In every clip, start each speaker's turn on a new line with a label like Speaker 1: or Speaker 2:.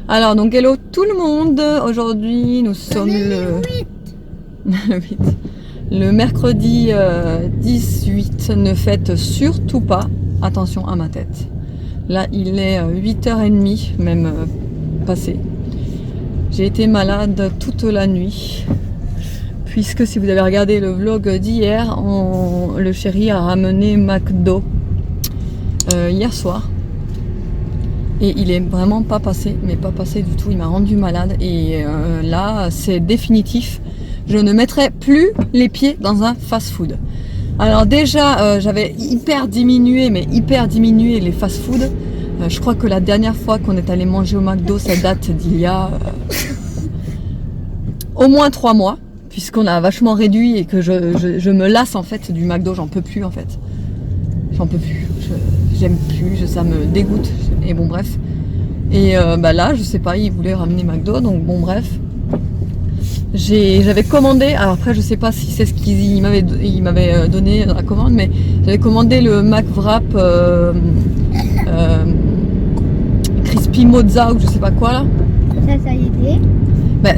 Speaker 1: Alors donc hello tout le monde, aujourd'hui nous sommes le mercredi 18, ne faites surtout pas attention à ma tête. Là il est 8h30 même passé. J'ai été malade toute la nuit puisque si vous avez regardé le vlog d'hier, le chéri a ramené McDo hier soir. Et il est vraiment pas passé, mais pas passé du tout, il m'a rendu malade et là c'est définitif, je ne mettrai plus les pieds dans un fast-food. Alors déjà j'avais hyper diminué les fast-food, je crois que la dernière fois qu'on est allé manger au McDo ça date d'il y a au moins 3 mois, puisqu'on a vachement réduit et que je me lasse en fait du McDo, j'en peux plus en fait, j'en peux plus. J'aime plus, ça me dégoûte. Et bon bref. Et là, je sais pas, il voulait ramener McDo, donc bon bref. J'avais commandé, alors après je sais pas si c'est ce qu'il m'avait donné dans la commande, mais j'avais commandé le McWrap Crispy Mozza ou je sais pas quoi là.
Speaker 2: Ça y était.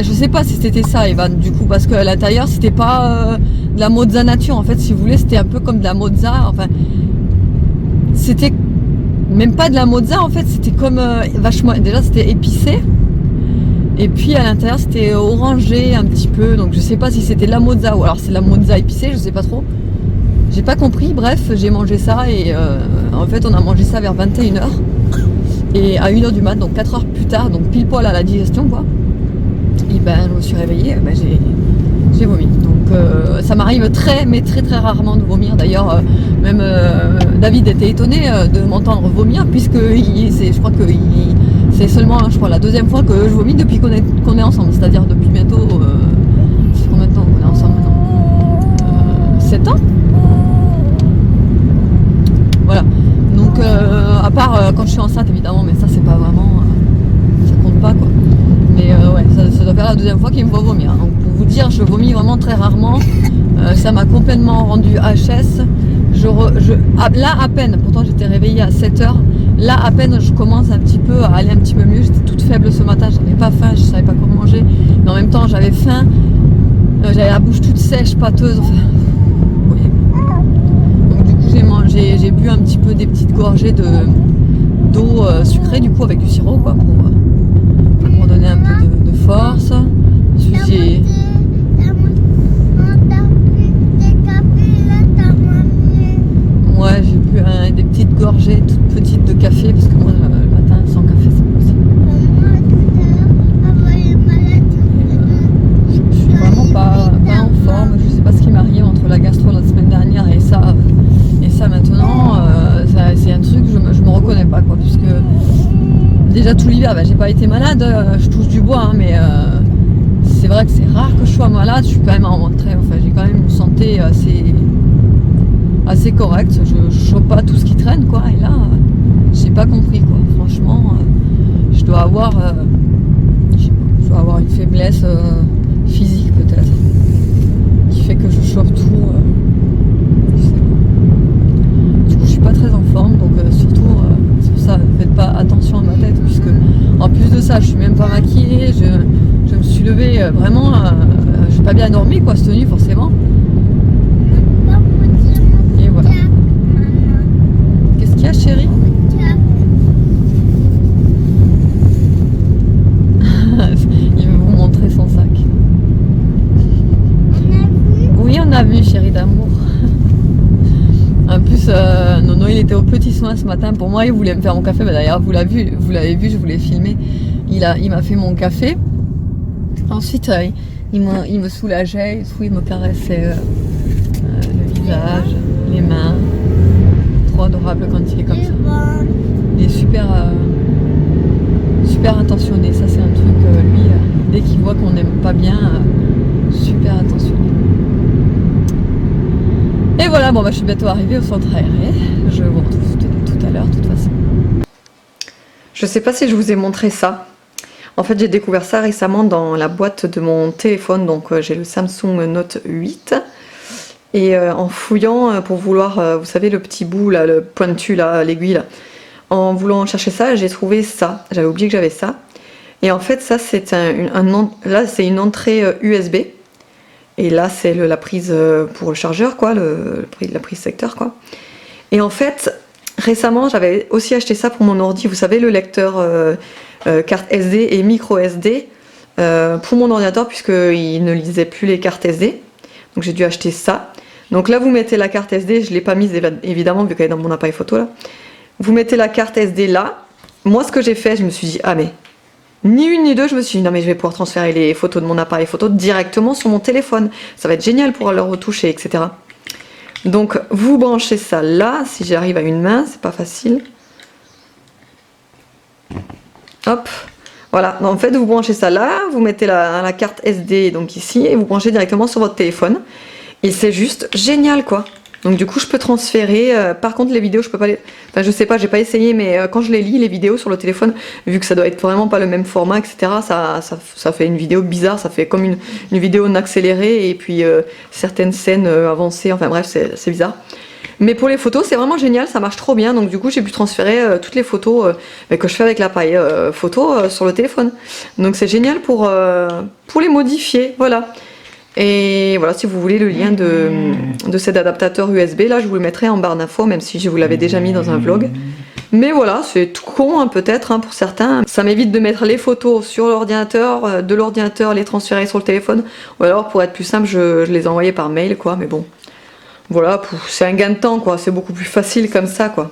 Speaker 1: Je sais pas si c'était ça, Evan, du coup, parce qu'à l'intérieur c'était pas de la mozza nature, en fait, si vous voulez, c'était un peu comme de la mozza, enfin. C'était même pas de la mozza en fait, c'était comme vachement, déjà c'était épicé et puis à l'intérieur c'était orangé un petit peu, donc je sais pas si c'était de la mozza ou alors c'est de la mozza épicée, je sais pas trop, j'ai pas compris. Bref, j'ai mangé ça et en fait on a mangé ça vers 21h et à 1h du mat, donc 4 heures plus tard, donc pile poil à la digestion quoi, et je me suis réveillée, j'ai vomi. Donc ça m'arrive très rarement de vomir. D'ailleurs même David était étonné de m'entendre vomir puisque je crois que c'est seulement la deuxième fois que je vomis depuis qu'on est ensemble, c'est-à-dire depuis bientôt c'est combien de temps qu'on est ensemble maintenant, 7 ans. Voilà. Donc à part quand je suis enceinte évidemment, mais ça c'est pas vraiment ça compte pas quoi. Mais ouais, ça doit faire la deuxième fois qu'il me voit vomir. Donc pour vous dire, je vomis vraiment très rarement. Ça m'a complètement rendu HS. Là à peine, pourtant j'étais réveillée à 7h. Là à peine je commence un petit peu à aller un petit peu mieux. J'étais toute faible ce matin, j'avais pas faim, je savais pas quoi manger. Mais en même temps j'avais faim. J'avais la bouche toute sèche, pâteuse. Enfin, oui. Donc du coup j'ai bu un petit peu des petites gorgées d'eau sucrée du coup avec du sirop quoi pour donner un peu de force. Ouais, j'ai bu des petites gorgées toutes petites de café parce que moi le matin sans café c'est pas possible. Je suis vraiment pas en forme, je sais pas ce qui m'arrive entre la gastro la semaine dernière et ça maintenant, c'est un truc je me reconnais pas quoi, puisque déjà tout l'hiver, j'ai pas été malade, je touche du bois, hein, mais c'est vrai que c'est rare que je sois malade, je suis quand même j'ai quand même une santé assez correcte, je chope pas tout ce qui traîne quoi, et là, j'ai pas compris quoi, franchement, je dois avoir une faiblesse physique peut-être, qui fait que je chope tout, je sais pas. Du coup je suis pas très en forme, donc surtout c'est pour ça, faites pas attention à ma tête, puisque en plus de ça je suis même pas maquillée, je me suis levée vraiment, j'ai pas bien dormi quoi cette nuit forcément. Et voilà. Qu'est-ce qu'il y a chérie? Il veut vous montrer son sac. Oui on a vu chérie d'amour. En plus Nono il était au petit soin ce matin pour moi, il voulait me faire mon café, d'ailleurs vous l'avez vu, je vous l'ai filmé, il m'a fait mon café. Ensuite il me soulageait, il me caressait le visage, les mains. Trop adorable quand il est comme ça. Il est super, super attentionné. Ça c'est un truc, lui, dès qu'il voit qu'on n'aime pas bien, super attentionné. Et voilà, bon bah je suis bientôt arrivée au centre aéré. Je vous retrouve tout à l'heure de toute façon. Je sais pas si je vous ai montré ça. En fait j'ai découvert ça récemment dans la boîte de mon téléphone. Donc j'ai le Samsung Note 8. Et en fouillant pour vouloir, vous savez le petit bout là, le pointu là, l'aiguille là. En voulant chercher ça, j'ai trouvé ça. J'avais oublié que j'avais ça. Et en fait ça c'est là c'est une entrée USB. Et là, c'est la prise pour le chargeur, quoi, la prise secteur, quoi. Et en fait, récemment, j'avais aussi acheté ça pour mon ordi. Vous savez, le lecteur carte SD et micro SD pour mon ordinateur, puisqu'il ne lisait plus les cartes SD. Donc j'ai dû acheter ça. Donc là, vous mettez la carte SD. Je ne l'ai pas mise, évidemment, vu qu'elle est dans mon appareil photo, là. Vous mettez la carte SD là. Moi, ce que j'ai fait, je me suis dit, ah mais... Ni une ni deux, je me suis dit non mais je vais pouvoir transférer les photos de mon appareil photo directement sur mon téléphone. Ça va être génial pour le retoucher, etc. Donc vous branchez ça là, si j'arrive à une main, c'est pas facile. Hop, voilà. En fait, vous branchez ça là, vous mettez la carte SD donc ici et vous branchez directement sur votre téléphone. Et c'est juste génial quoi. Donc du coup je peux transférer, par contre les vidéos je peux pas les... Enfin je sais pas, j'ai pas essayé mais quand je les lis les vidéos sur le téléphone, vu que ça doit être vraiment pas le même format etc, ça fait une vidéo bizarre, ça fait comme une vidéo en accéléré et puis certaines scènes avancées, enfin bref c'est bizarre. Mais pour les photos c'est vraiment génial, ça marche trop bien, donc du coup j'ai pu transférer toutes les photos que je fais avec l'appareil photo sur le téléphone. Donc c'est génial pour les modifier, voilà. Et voilà, si vous voulez le lien de cet adaptateur USB, là je vous le mettrai en barre d'infos, même si je vous l'avais déjà mis dans un vlog. Mais voilà, c'est tout con hein, peut-être hein, pour certains. Ça m'évite de mettre les photos sur l'ordinateur, de l'ordinateur les transférer sur le téléphone. Ou alors pour être plus simple, je les envoyais par mail quoi, mais bon. Voilà, c'est un gain de temps quoi, c'est beaucoup plus facile comme ça quoi.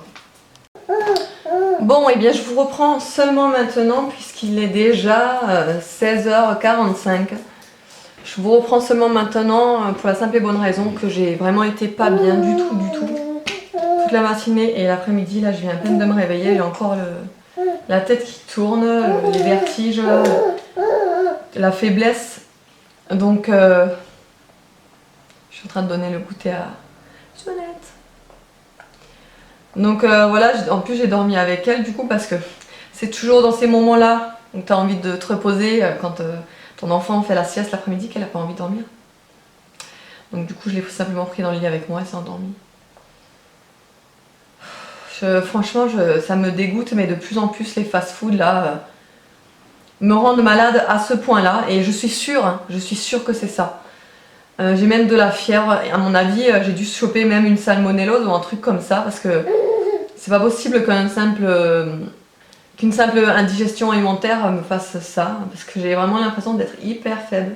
Speaker 1: Bon, et bien je vous reprends seulement maintenant puisqu'il est déjà 16h45. Je vous reprends seulement maintenant pour la simple et bonne raison que j'ai vraiment été pas bien du tout. Toute la matinée et l'après-midi, là je viens à peine de me réveiller, j'ai encore la tête qui tourne, les vertiges, la faiblesse. Donc je suis en train de donner le goûter à Jeannette. Donc voilà, en plus j'ai dormi avec elle du coup parce que c'est toujours dans ces moments-là où tu as envie de te reposer quand... ton enfant fait la sieste l'après-midi qu'elle n'a pas envie de dormir. Donc du coup je l'ai simplement pris dans le lit avec moi et s'est endormie. Franchement ça me dégoûte mais de plus en plus les fast-food là me rendent malade à ce point là et je suis sûre que c'est ça. J'ai même de la fièvre et à mon avis j'ai dû choper même une salmonellose ou un truc comme ça parce que c'est pas possible qu'une simple indigestion alimentaire me fasse ça, parce que j'ai vraiment l'impression d'être hyper faible.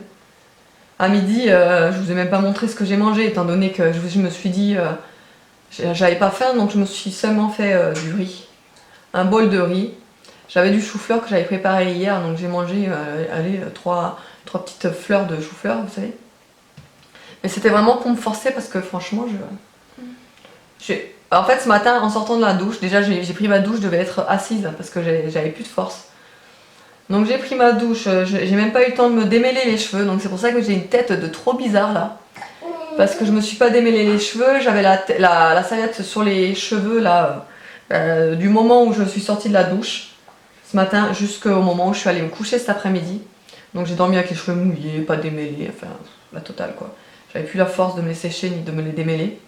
Speaker 1: À midi, je vous ai même pas montré ce que j'ai mangé, étant donné que je me suis dit, j'avais pas faim, donc je me suis seulement fait du riz. Un bol de riz. J'avais du chou-fleur que j'avais préparé hier, donc j'ai mangé trois petites fleurs de chou-fleur, vous savez. Mais c'était vraiment pour me forcer, parce que franchement, en fait, ce matin, en sortant de la douche, déjà j'ai pris ma douche, je devais être assise parce que j'avais plus de force. Donc j'ai pris ma douche, j'ai même pas eu le temps de me démêler les cheveux, donc c'est pour ça que j'ai une tête de trop bizarre là. Parce que je me suis pas démêlé les cheveux, j'avais la serviette sur les cheveux là, du moment où je suis sortie de la douche, ce matin, jusqu'au moment où je suis allée me coucher cet après-midi. Donc j'ai dormi avec les cheveux mouillés, pas démêlés, enfin la totale quoi. J'avais plus la force de me les sécher ni de me les démêler.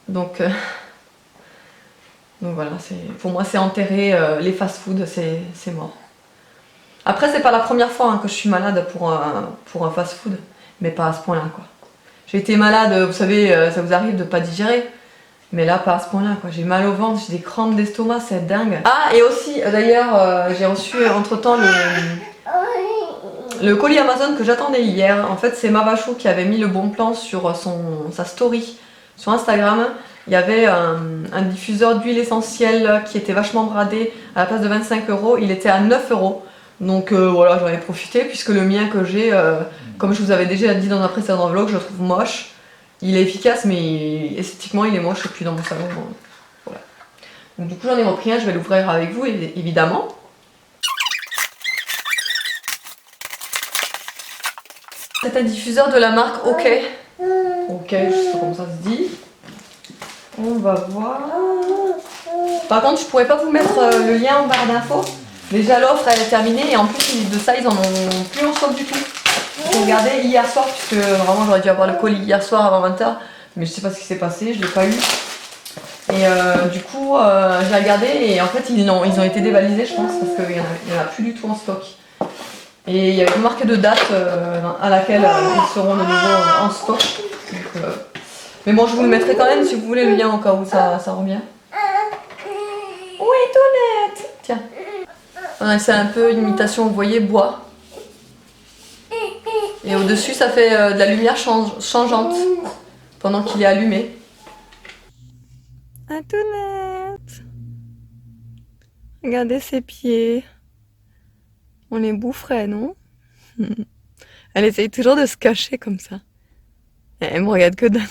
Speaker 1: Donc voilà, pour moi c'est enterré, les fast-food c'est mort. Après c'est pas la première fois hein, que je suis malade pour un fast-food, mais pas à ce point-là quoi. J'ai été malade, vous savez, ça vous arrive de pas digérer, mais là pas à ce point-là quoi. J'ai mal au ventre, j'ai des crampes d'estomac, c'est dingue. Ah et aussi d'ailleurs j'ai reçu entre-temps le colis Amazon que j'attendais hier. En fait c'est Mavachou qui avait mis le bon plan sur sa story sur Instagram. Il y avait un diffuseur d'huile essentielle qui était vachement bradé à la place de 25 €. Il était à 9 €. Donc voilà, j'en ai profité puisque le mien que j'ai, comme je vous avais déjà dit dans un précédent vlog, je le trouve moche. Il est efficace mais esthétiquement il est moche et puis dans mon salon. Voilà. Donc du coup j'en ai repris un, je vais l'ouvrir avec vous évidemment. C'est un diffuseur de la marque OK. OK, je sais pas comment ça se dit. On va voir. Par contre, je pourrais pas vous mettre le lien en barre d'infos. Déjà l'offre elle est terminée et en plus de ça ils en ont plus en stock du tout. J'ai regardé hier soir puisque vraiment j'aurais dû avoir le colis hier soir avant 20h mais je sais pas ce qui s'est passé, je l'ai pas eu. Et du coup j'ai regardé et en fait ils ont été dévalisés je pense parce qu'il y en a plus du tout en stock. Et il y avait une marque de date à laquelle ils seront de nouveau en stock. Donc, mais bon je vous le mettrai quand même si vous voulez le lien au cas où ça revient. Oui Toinette. Tiens. C'est un peu une imitation, vous voyez, bois. Et au-dessus, ça fait de la lumière changeante pendant qu'il est allumé. Antoinette! Regardez ses pieds. On les boufferait, non? Elle essaye toujours de se cacher comme ça. Elle me regarde que d'un œil.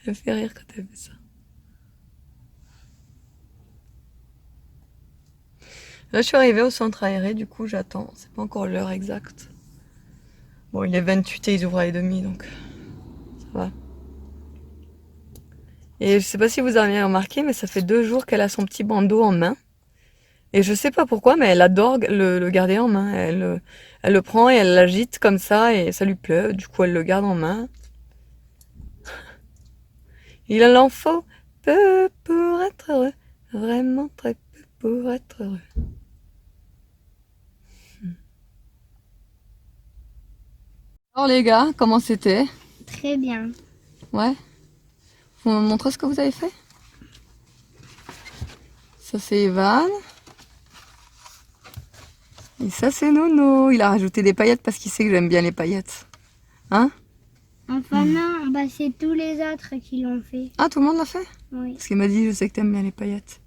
Speaker 1: Elle me fait rire quand elle fait ça. Là, je suis arrivée au centre aéré, du coup, j'attends. C'est pas encore l'heure exacte. Bon, il est 28 et ils ouvrent à 30, donc ça va. Et je sais pas si vous avez remarqué, mais ça fait 2 jours qu'elle a son petit bandeau en main. Et je sais pas pourquoi, mais elle adore le garder en main. Elle le prend et elle l'agite comme ça et ça lui plaît. Du coup, elle le garde en main. Il en faut peu pour être heureux. Vraiment très peu pour être heureux. Alors les gars, comment c'était?
Speaker 2: Très bien.
Speaker 1: Ouais. Vous me montrez ce que vous avez fait? Ça c'est Evan. Et ça c'est Nono. Il a rajouté des paillettes parce qu'il sait que j'aime bien les paillettes. Hein?
Speaker 2: Enfin non, bah c'est tous les autres qui l'ont fait.
Speaker 1: Ah, tout le monde l'a fait?
Speaker 2: Oui,
Speaker 1: Parce qu'il m'a dit, je sais que t'aimes bien les paillettes.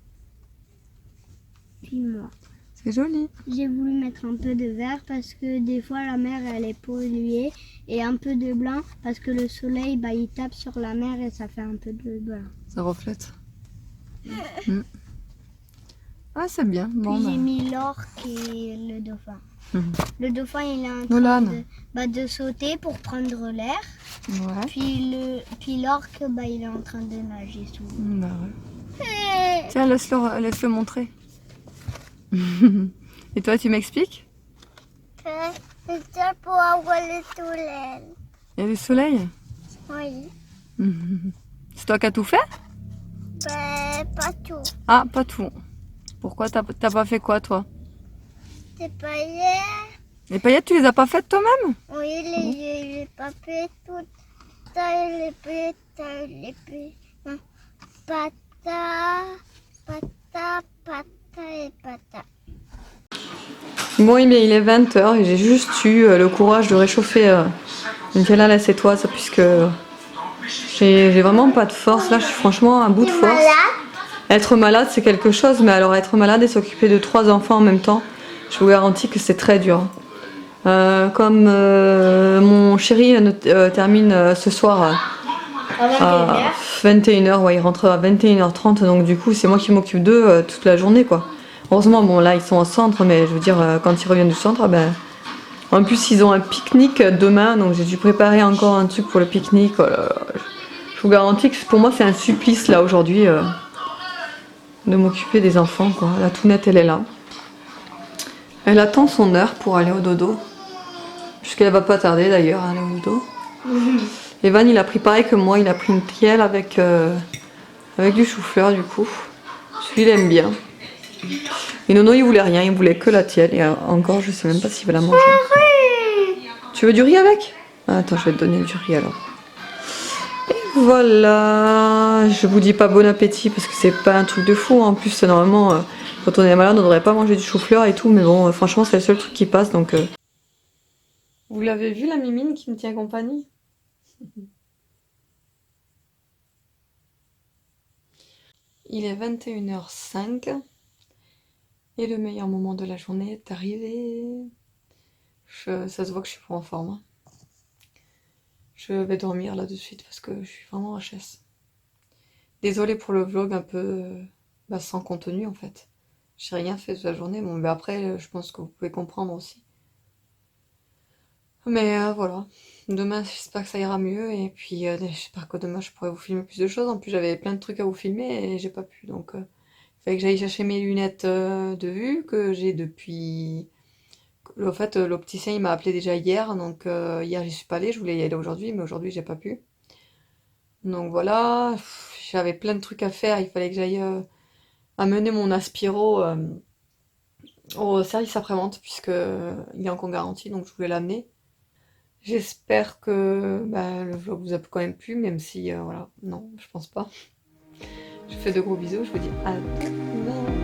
Speaker 2: puis moi.
Speaker 1: C'est joli.
Speaker 2: J'ai voulu mettre un peu de vert parce que des fois la mer elle est polluée et un peu de blanc parce que le soleil bah, il tape sur la mer et ça fait un peu de blanc.
Speaker 1: Ça reflète. Mm. Ah, c'est bien. Bon,
Speaker 2: Puis
Speaker 1: bah.
Speaker 2: j'ai mis l'orque et le dauphin.
Speaker 1: Mhm.
Speaker 2: Le dauphin il est en train
Speaker 1: Nolan.
Speaker 2: de sauter pour prendre l'air.
Speaker 1: Ouais.
Speaker 2: Puis l'orque bah, il est en train de nager sous l'eau.
Speaker 1: Bah ouais. Tiens, laisse-le montrer. Et toi, tu m'expliques?
Speaker 2: C'est ça pour avoir le soleil.
Speaker 1: Il y a du soleil?
Speaker 2: Oui.
Speaker 1: C'est toi qui as tout fait?
Speaker 2: Pas tout.
Speaker 1: Ah, pas tout. Pourquoi t'as pas fait quoi, toi?
Speaker 2: C'est pas hier.
Speaker 1: Les paillettes, tu les as pas faites toi-même?
Speaker 2: Oui, les papiers, tout ça, les pata, et pata.
Speaker 1: Bon, eh bien, il est 20h et j'ai juste eu le courage de réchauffer Nutella, laisse-toi, ça, puisque j'ai vraiment pas de force. Là, je suis franchement à bout de force. Être malade, c'est quelque chose, mais alors être malade et s'occuper de 3 enfants en même temps, je vous garantis que c'est très dur. Comme mon chéri termine ce soir à 21h, ouais, il rentre à 21h30, donc du coup c'est moi qui m'occupe d'eux toute la journée, quoi. Heureusement, bon là ils sont au centre, mais je veux dire quand ils reviennent du centre, ben, en plus ils ont un pique-nique demain, donc j'ai dû préparer encore un truc pour le pique-nique. Oh là là. Je vous garantis que pour moi c'est un supplice là aujourd'hui de m'occuper des enfants, quoi. La Tounette elle est là. Elle attend son heure pour aller au dodo. Puisqu'elle va pas tarder d'ailleurs à aller au dodo. Evan il a pris pareil que moi, il a pris une tielle avec du chou-fleur du coup. Celui il aime bien. Et Nono il voulait rien, il voulait que la tielle. Et encore je sais même pas s'il va la manger. Tu veux du riz avec? Attends, je vais te donner du riz alors. Et voilà, je vous dis pas bon appétit parce que c'est pas un truc de fou. En plus normalement quand on est malade on devrait pas manger du chou-fleur et tout. Mais bon franchement c'est le seul truc qui passe donc... Vous l'avez vu la mimine qui me tient compagnie? Il est 21h05 Et le meilleur moment de la journée est arrivé. Ça se voit que je suis pas en forme, hein. Je vais dormir là de suite parce que je suis vraiment HS. Désolée pour le vlog un peu sans contenu en fait. J'ai rien fait toute la journée. Bon, mais après, je pense que vous pouvez comprendre aussi. Mais voilà. Demain, j'espère que ça ira mieux. Et puis, j'espère que demain, je pourrai vous filmer plus de choses. En plus, j'avais plein de trucs à vous filmer et j'ai pas pu. Donc, il fallait que j'aille chercher mes lunettes de vue que j'ai depuis. En fait, l'opticien, il m'a appelé déjà hier. Donc, hier, j'y suis pas allée. Je voulais y aller aujourd'hui. Mais aujourd'hui, j'ai pas pu. Donc, voilà. J'avais plein de trucs à faire. Il fallait que j'aille amener mon Aspiro au service après-vente puisque il est encore garanti. Donc, je voulais l'amener. J'espère que le vlog vous a quand même plu, même si, voilà, non, je pense pas. Je vous fais de gros bisous, je vous dis à demain.